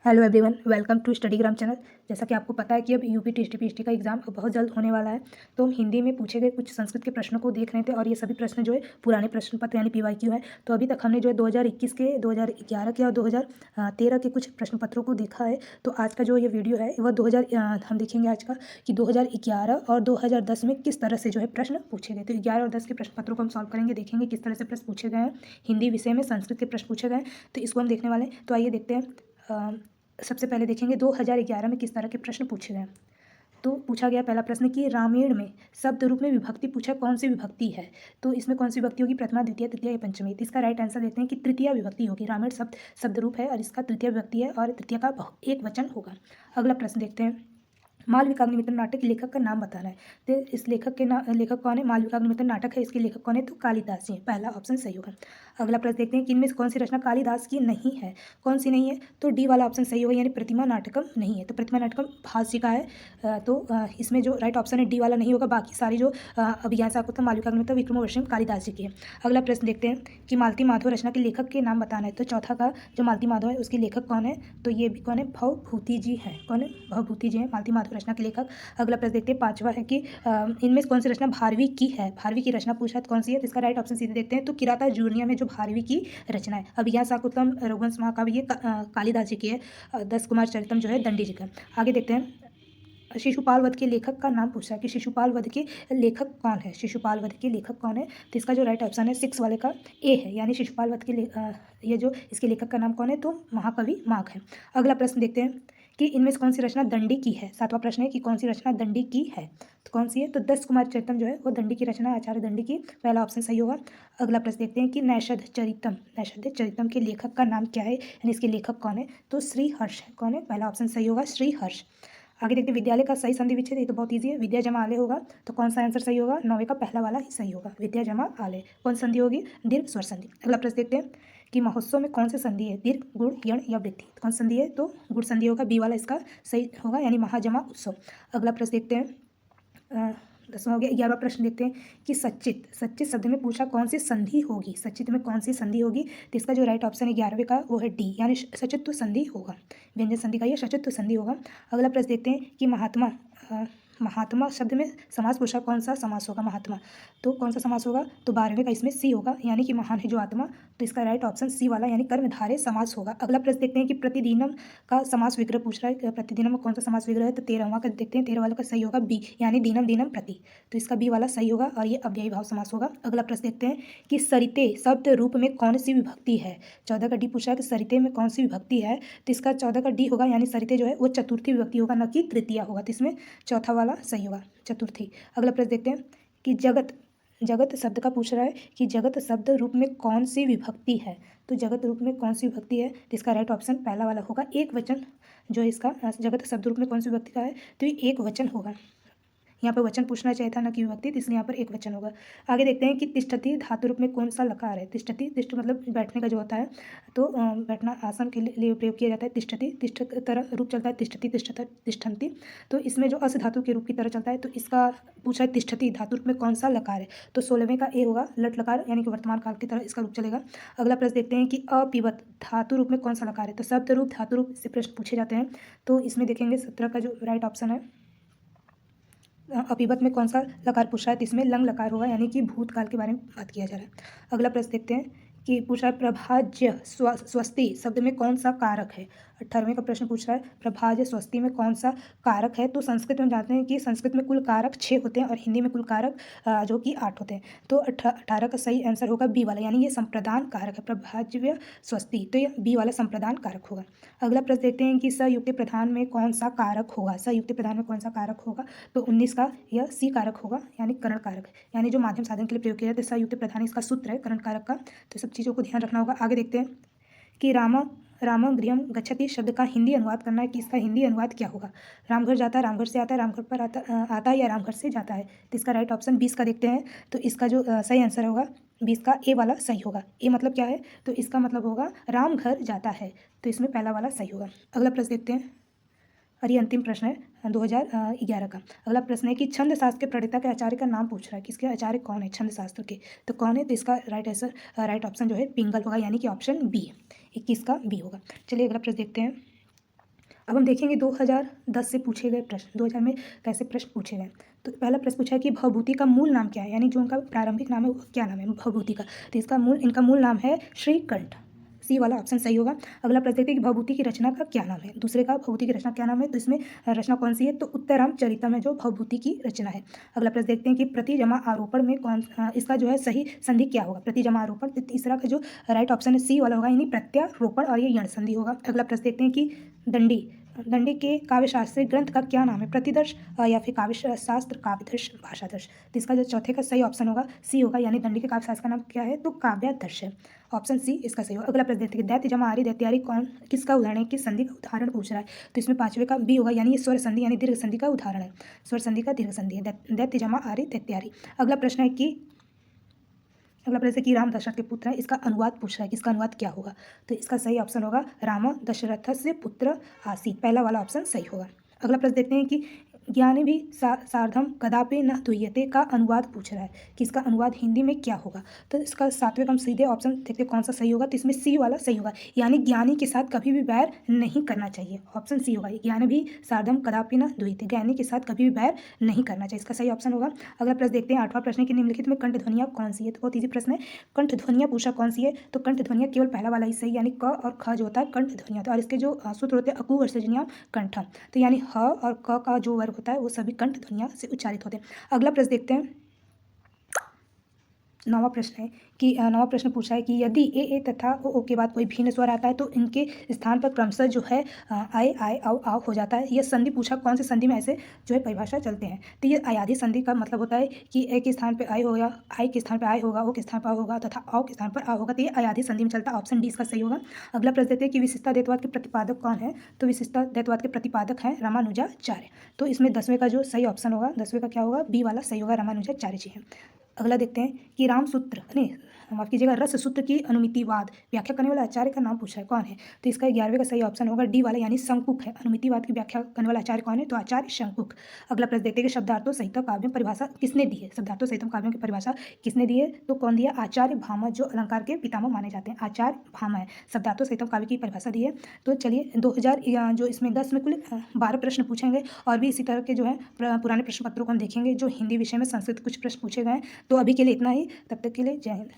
Hello everyone, welcome to Studygram channel. जैसा कि आपको पता है कि अब यूपी टीएसटी पीएचडी का एग्जाम बहुत जल्द होने वाला है, तो हम हिंदी में पूछे गए कुछ संस्कृत के प्रश्नों को देख रहे थे और ये सभी प्रश्न जो है पुराने प्रश्न पत्र यानी पीवाईक्यू है। तो अभी तक हमने जो है 2021 के, 2011 के और 2013 के कुछ प्रश्न पत्रों को देखा है। तो आज का जो ये वीडियो है वह हम देखेंगे आज का कि 2011 और 2010 में किस तरह से जो है प्रश्न पूछे गए। तो 11 और 10 के प्रश्न पत्रों को हम सॉल्व करेंगे, देखेंगे किस तरह से प्रश्न पूछे गए हैं। हिंदी विषय में संस्कृत के प्रश्न पूछे गए हैं, तो इसको हम देखने वाले हैं। तो आइए देखते हैं। सबसे पहले देखेंगे 2011 में किस तरह के प्रश्न पूछे गए। तो पूछा गया पहला प्रश्न कि रामायण में शब्द रूप में विभक्ति पूछा, कौन सी विभक्ति है। तो इसमें कौन सी विभक्ति होगी, प्रथमा, द्वितीय, तृतीय या पंचमी। तो इसका राइट आंसर देखते हैं कि तृतीय विभक्ति होगी। रामायण शब्द रूप है और इसका तृतीय विभक्ति है और तृतीय का एक वचन होगा। अगला प्रश्न देखते हैं, मालविकाग्निमित्र नाटक के लेखक का नाम बताना है। तो इस लेखक कौन है, मालविकाग्निमित्र नाटक है, इसके लेखक कौन है, तो कालिदास जी हैं। पहला ऑप्शन सही होगा। अगला प्रश्न देखते हैं कि इनमें कौन सी रचना कालिदास की नहीं है। कौन सी नहीं है, तो डी वाला ऑप्शन सही होगा, यानी प्रतिमा नाटकम नहीं है। तो प्रतिमा नाटकम भास जी का है। इसमें जो राइट ऑप्शन है डी वाला नहीं होगा। बाकी सारी जो अभिज्ञान शाकुंतलम, मालविकाग्निमित्र, विक्रमोर्वशीयम कालिदास जी की है। अगला प्रश्न देखते हैं कि मालती माधव रचना के लेखक के नाम बताना है। तो चौथा का जो मालती माधव है उसके लेखक कौन है, तो ये भी कौन है, भवभूति जी हैं। कौन है, भवभूति जी हैं, मालती माधव रचना के लेखक। अगला प्रश्न देखते हैं, पांचवा है कि इनमें से कौन सी रचना भारवी की है। भारवी की रचना पूछा तो कौन सी है, तो इसका राइट ऑप्शन सीधे देखते हैं, तो किराता जूर्निया में जो भारवी की रचना है। अभिज्ञान शाकुंतलम, रघुवंश महाकाव्य ये कालिदास जी की है। 10 कुमार चरितम जो है दंडी जी का। आगे देखते हैं, शिशुपाल वध के लेखक का नाम पूछा है कि शिशुपाल वध के लेखक कौन है। शिशुपाल वध के लेखक कौन है, तो इसका जो राइट ऑप्शन है 6 वाले का ए है, यानी शिशुपाल वध के ये जो इसके लेखक का नाम कौन है, तो महाकवि माघ है। अगला प्रश्न देखते हैं कि इनमें से कौन सी रचना दंडी की है। सातवां प्रश्न है कि कौन सी रचना दंडी की है, तो कौन सी है, तो 10 कुमार चरितम जो है वो दंडी की रचना है, आचार्य दंडी की। पहला ऑप्शन सही होगा। अगला प्रश्न देखते हैं कि नैषध चरितम के लेखक का नाम क्या है, यानी इसके लेखक कौन है, तो श्री हर्ष है। कौन है, पहला ऑप्शन सही होगा, श्री हर्ष। आगे देखते हैं, विद्यालय का सही संधि विच्छेद, ये तो बहुत ईजी है, विद्या जमा आलय होगा। तो कौन सा आंसर सही होगा, 9वें का पहला वाला ही सही होगा, विद्या जमा आलय। कौन संधि होगी, दीर्घ स्वर संधि। अगला प्रश्न देखते हैं कि महोत्सव में कौन सी संधि है, दीर्घ, गुण, यण या वृद्धि। तो कौन संधि है, तो गुण संधि होगा, बी वाला इसका सही होगा, यानी महाजमा उत्सव। अगला प्रश्न देखते हैं, 10वां हो गया। 11वां प्रश्न देखते हैं कि सच्चित शब्द में पूछा कौन सी संधि होगी। सच्चित में कौन सी संधि होगी, तो इसका जो राइट ऑप्शन है 11वें का वो है डी, यानी सचित्व संधि होगा। व्यंजन संधि का ये सचित्व संधि होगा। अगला प्रश्न देखते हैं कि महात्मा शब्द में समास पूछा, कौन सा समास होगा महात्मा, तो कौन सा समास होगा, तो 12वें का इसमें सी होगा, यानी कि महान है जो आत्मा। तो इसका राइट ऑप्शन सी वाला, यानी कर्मधारय समास होगा। अगला प्रश्न देखते हैं कि प्रतिदिनम का समास विग्रह पूछ रहा है। प्रतिदिनम में कौन सा समास विग्रह है, तो 13वां का देखते हैं, 13 वाला का सही होगा बी, यानी दिनम दिनम प्रति। तो इसका बी वाला सही होगा और ये अव्ययी भाव समास होगा। अगला प्रश्न देखते हैं कि सरिते शब्द रूप में कौन सी विभक्ति है। 14 का डी पूछा है कि सरिते में कौन सी विभक्ति है, तो इसका 14 का डी होगा, यानी सरिते जो है वो चतुर्थी विभक्ति होगा, न कि तृतीया होगा। तो इसमें चौथा वाला सही होगा, चतुर्थी। अगला प्रश्न देखते हैं कि जगत शब्द का पूछ रहा है कि जगत शब्द रूप में कौन सी विभक्ति है। तो जगत रूप में कौन सी विभक्ति है, तो इसका राइट ऑप्शन पहला वाला होगा, एक वचन। जो इसका जगत शब्द रूप में कौन सी विभक्ति का है, तो ये एक वचन होगा। यहाँ पर वचन पूछना चाहिए था, न कि विभक्ति, तो इसलिए यहाँ पर एक वचन होगा। आगे देखते हैं कि तिष्ठति धातु रूप में कौन सा लकार है। तिष्ठ मतलब बैठने का जो होता है, तो बैठना आसन के लिए प्रयोग किया जाता है। तिष्ठ तरह रूप चलता है, तिष्ठति, तिष्ठन्ति। तो इसमें जो अस धातु के रूप की तरह चलता है, तो इसका पूछा है तिष्ठति धातु रूप में कौन सा लकार है, तो 16वें का ए होगा, लट लकार, यानी कि वर्तमान काल की तरह इसका रूप चलेगा। अगला प्रश्न देखते हैं कि अपिवत धातु रूप में कौन सा लकार है। तो शब्द रूप, धातु रूप से प्रश्न पूछे जाते हैं। तो इसमें देखेंगे 17 का जो राइट ऑप्शन है, अपिवत में कौन सा लकार पूछा है, तो इसमें लंग लकार होगा, यानी कि भूतकाल के बारे में बात किया जा रहा है। अगला प्रश्न देखते हैं कि पूछा है प्रभाज्य स्वस्ति शब्द में कौन सा कारक है। 18वें का प्रश्न पूछ रहा है प्रभाज्य स्वस्ति में कौन सा कारक है। तो संस्कृत में जानते हैं कि संस्कृत में कुल कारक 6 होते हैं और हिंदी में कुल कारक जो कि 8 होते हैं। तो 18 का सही आंसर होगा बी वाला, यानी ये संप्रदान कारक है, प्रभाज्य स्वस्ति, तो ये बी वाला संप्रदान कारक होगा। अगला प्रश्न देखते हैं कि संयुक्त प्रधान में कौन सा कारक होगा। संयुक्त प्रधान में कौन सा कारक होगा, तो 19 का यह सी कारक होगा, यानी करण कारक, यानी जो माध्यम साधन के लिए प्रयोग किया जाता है। संयुक्त प्रधान इसका सूत्र है करण कारक का, तो सब चीज़ों को ध्यान रखना होगा। आगे देखते हैं कि राम गृहम गच्छति शब्द का हिंदी अनुवाद करना है कि इसका हिंदी अनुवाद क्या होगा। रामघर जाता है, रामघर से आता है, रामघर पर आता है या रामघर से जाता है। तो इसका राइट ऑप्शन 20 का देखते हैं। तो इसका जो सही आंसर होगा 20 का ए वाला सही होगा। ए मतलब क्या है, तो इसका मतलब होगा रामघर जाता है, तो इसमें पहला वाला सही होगा। अगला प्रश्न देखते हैं, और ये अंतिम प्रश्न है 2011 का। अगला प्रश्न है कि छंद शास्त्र के प्रणेता के आचार्य का नाम पूछ रहा है कि इसके आचार्य कौन है छंद शास्त्र के, तो कौन है, तो इसका राइट ऑप्शन जो है पिंगल होगा, यानी कि ऑप्शन बी, 21 का बी होगा। चलिए अगला प्रश्न देखते हैं अब हम देखेंगे 2010 से पूछे गए प्रश्न, 2000 में कैसे प्रश्न पूछे गए। तो पहला प्रश्न पूछा है कि भवभूति का मूल नाम क्या है, यानी जो उनका प्रारंभिक नाम है वो क्या नाम है भवभूति का। तो इनका मूल नाम है श्रीकंठ। सी वाला ऑप्शन सही होगा। अगला प्रश्न देखते हैं कि भवभूति की रचना का क्या नाम है। दूसरे का भवभूति की रचना क्या नाम है, तो इसमें रचना कौन सी है, तो उत्तराम चरितम है जो भवभूति की रचना है। अगला प्रश्न देखते हैं कि प्रति जमा आरोपण में इसका जो है सही संधि क्या होगा। प्रति जमा आरोपण, तो तीसरा का जो राइट ऑप्शन है सी वाला होगा, यानी प्रत्यारोपण, और ये यण संधि होगा। अगला प्रश्न देखते हैं कि दंडी के काव्यशास्त्री ग्रंथ का क्या नाम है, प्रतिदर्श या फिर काव्य शास्त्र, काव्यदर्श, भाषादर्श। तो इसका जो चौथे का सही ऑप्शन होगा सी होगा, यानी दंडी के काव्यशास्त्र का नाम क्या है, तो काव्यादर्श है। ऑप्शन सी इसका सही होगा। अगला प्रश्न देखते हैं दैत्य जमा आर्य दैत्यारी कौन किसका उदाहरण है, किस संधि का उदाहरण पूछ रहा है। तो इसमें पांचवे का बी होगा, यानी ये स्वर संधि यानी दीर्घ संधि का उदाहरण है। स्वर संधि का दीर्घ संधि है दैत्य जमा आर्य दैत्यारी। अगला प्रश्न है कि राम दशरथ के पुत्र है, इसका अनुवाद पूछ रहा है, किसका अनुवाद क्या होगा। तो इसका सही ऑप्शन होगा राम दशरथस्य पुत्र आसीत्, पहला वाला ऑप्शन सही होगा। अगला प्रश्न देखते हैं कि ज्ञानी भी सार्धम कदापि न तुह्यते का अनुवाद पूछ रहा है, कि इसका अनुवाद हिंदी में क्या होगा। तो इसका सातवें का हम सीधे ऑप्शन देखते हैं कौन सा सही होगा। तो इसमें सी वाला सही होगा, यानी ज्ञानी के साथ कभी भी बैर नहीं करना चाहिए। ऑप्शन सी होगा, ज्ञानी भी सार्धम कदापि न तुह्यते, ज्ञानी के साथ कभी भी बैर नहीं करना चाहिए, इसका सही ऑप्शन होगा। अगला प्रश्न देखते हैं आठवां प्रश्न की निम्नलिखित में कंठ ध्वनियाँ कौन सी है। तो बहुत ईजी प्रश्न है, कंठ ध्वनियाँ पूछा कौन सी है। तो कंठ ध्वनियाँ केवल पहला वाला ही सही, यानी क और ख जो होता है कंठ ध्वनियाँ, तो और इसके जो सूत्र होते हैं अकु वर्षजनियां कंठम, तो यानी ह और क का जो वर्ग होता है वो सभी कंठ ध्वनियाँ से उच्चारित होते हैं। अगला प्रश्न देखते हैं, नौवां प्रश्न पूछा है कि यदि ए तथा ओ के बाद कोई भिन्न स्वर आता है तो इनके स्थान पर क्रमशः जो है आय आव हो जाता है। यह संधि पूछा कौन सी संधि में ऐसे जो है परिभाषा चलते हैं। तो ये अयाधि संधि का मतलब होता है कि ए के स्थान पर आय होगा, आई के स्थान पर आय होगा, ओ के स्थान पर आ होगा तथा औ के स्थान पर आ होगा, तो ये अयाधि संधि में चलता है। ऑप्शन डी इसका सही होगा। अगला प्रश्न देते हैं कि विशिष्टता द्वैतवाद के प्रतिपादक कौन है। तो विशिष्टता द्वैतवाद के प्रतिपादक हैं रामानुजाचार्य। तो इसमें 10वें का जो सही ऑप्शन होगा, 10वें का क्या होगा, बी वाला सही होगा, रामानुजाचार्य जी हैं। अगला देखते हैं कि रामसूत्र नहीं माफ कीजिएगा रस सूत्र की अनुमितिवाद व्याख्या करने वाला आचार्य का नाम पूछा है, कौन है। तो इसका 11वें का सही ऑप्शन होगा डी वाला, यानी शंकुक है। अनुमितिवाद की व्याख्या करने वाला आचार्य कौन है, तो आचार्य शंकुक। अगला प्रश्न देखते हैं कि शब्दार्थों सहित काव्य परिभाषा किसने दी है। शब्दार्थों सहित काव्यों की परिभाषा किसने दी है, तो कौन दिया, आचार्य भामा, जो अलंकार के पितामह माने जाते हैं, आचार्य भामा है शब्दार्थों सहित काव्य की परिभाषा दी है। तो चलिए 2000 जो इसमें 10 में कुल 12 प्रश्न पूछेंगे, और भी इसी तरह के जो है पुराने प्रश्न पत्रों को हम देखेंगे जो हिंदी विषय में संस्कृत कुछ प्रश्न पूछे गए हैं। तो अभी के लिए इतना ही, तब तक के लिए जय हिंद।